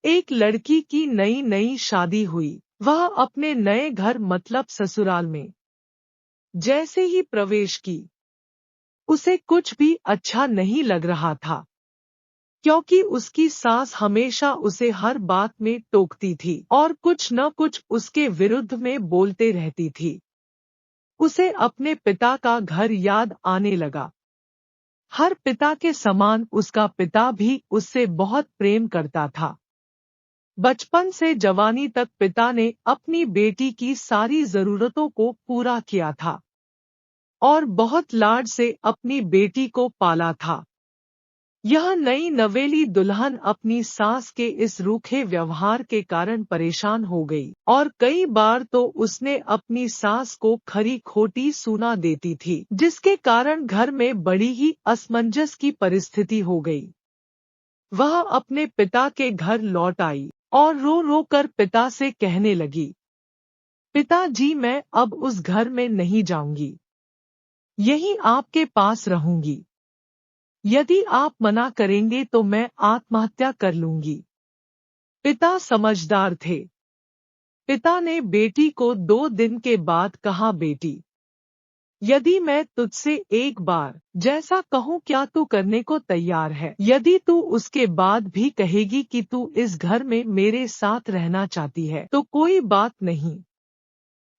एक लड़की की नई नई शादी हुई। वह अपने नए घर मतलब ससुराल में जैसे ही प्रवेश की, उसे कुछ भी अच्छा नहीं लग रहा था, क्योंकि उसकी सास हमेशा उसे हर बात में टोकती थी और कुछ न कुछ उसके विरुद्ध में बोलते रहती थी। उसे अपने पिता का घर याद आने लगा। हर पिता के समान उसका पिता भी उससे बहुत प्रेम करता था। बचपन से जवानी तक पिता ने अपनी बेटी की सारी जरूरतों को पूरा किया था और बहुत लाड से अपनी बेटी को पाला था। यह नई नवेली दुल्हन अपनी सास के इस रूखे व्यवहार के कारण परेशान हो गई और कई बार तो उसने अपनी सास को खरी खोटी सुना देती थी, जिसके कारण घर में बड़ी ही असमंजस की परिस्थिति हो गई। वह अपने पिता के घर लौट आई और रो रो कर पिता से कहने लगी, पिताजी, मैं अब उस घर में नहीं जाऊंगी, यहीं आपके पास रहूंगी। यदि आप मना करेंगे तो मैं आत्महत्या कर लूंगी। पिता समझदार थे। पिता ने बेटी को 2 दिन के बाद कहा, बेटी, यदि मैं तुझसे एक बार जैसा कहूँ क्या तू करने को तैयार है? यदि तू उसके बाद भी कहेगी कि तू इस घर में मेरे साथ रहना चाहती है तो कोई बात नहीं।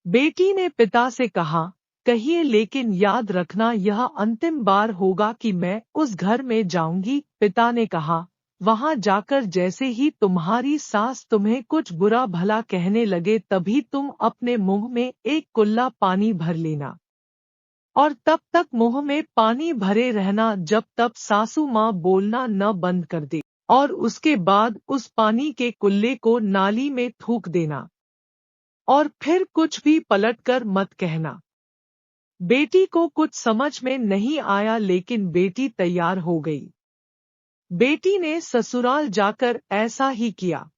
बेटी ने पिता से कहा, कहिए, लेकिन याद रखना यह अंतिम बार होगा कि मैं उस घर में जाऊंगी। पिता ने कहा, वहां जाकर जैसे ही तुम्हारी सास तुम्हें कुछ बुरा भला कहने लगे तभी तुम अपने मुंह में एक कुल्ला पानी भर लेना और तब तक मुंह में पानी भरे रहना जब तक सासू माँ बोलना न बंद कर दे, और उसके बाद उस पानी के कुल्ले को नाली में थूक देना और फिर कुछ भी पलटकर मत कहना। बेटी को कुछ समझ में नहीं आया, लेकिन बेटी तैयार हो गई। बेटी ने ससुराल जाकर ऐसा ही किया।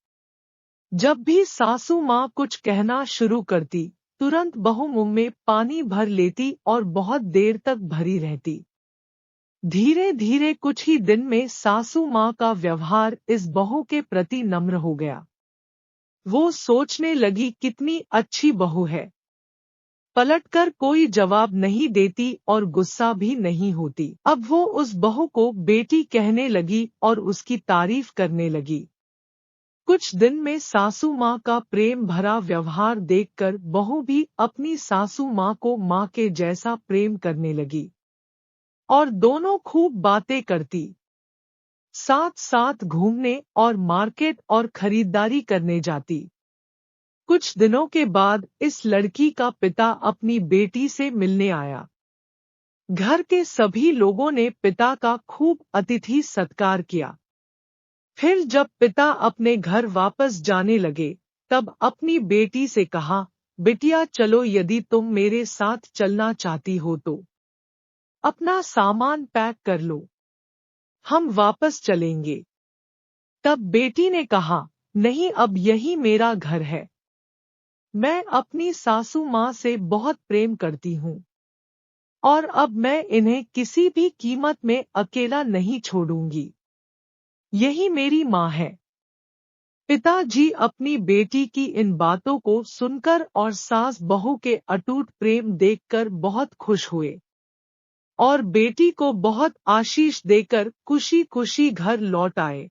जब भी सासू माँ कुछ कहना शुरू करती, तुरंत बहू मुंह में पानी भर लेती और बहुत देर तक भरी रहती। धीरे धीरे कुछ ही दिन में सासू माँ का व्यवहार इस बहू के प्रति नम्र हो गया। वो सोचने लगी, कितनी अच्छी बहू है, पलटकर कोई जवाब नहीं देती और गुस्सा भी नहीं होती। अब वो उस बहू को बेटी कहने लगी और उसकी तारीफ करने लगी। कुछ दिन में सासू माँ का प्रेम भरा व्यवहार देखकर बहू भी अपनी सासू माँ को माँ के जैसा प्रेम करने लगी और दोनों खूब बातें करती, साथ साथ घूमने और मार्केट और खरीदारी करने जाती। कुछ दिनों के बाद इस लड़की का पिता अपनी बेटी से मिलने आया। घर के सभी लोगों ने पिता का खूब अतिथि सत्कार किया। फिर जब पिता अपने घर वापस जाने लगे तब अपनी बेटी से कहा, बिटिया चलो, यदि तुम मेरे साथ चलना चाहती हो तो अपना सामान पैक कर लो, हम वापस चलेंगे। तब बेटी ने कहा, नहीं, अब यही मेरा घर है, मैं अपनी सासू माँ से बहुत प्रेम करती हूँ और अब मैं इन्हें किसी भी कीमत में अकेला नहीं छोड़ूंगी, यही मेरी माँ है। पिताजी अपनी बेटी की इन बातों को सुनकर और सास बहू के अटूट प्रेम देखकर बहुत खुश हुए और बेटी को बहुत आशीष देकर खुशी खुशी घर लौट आए।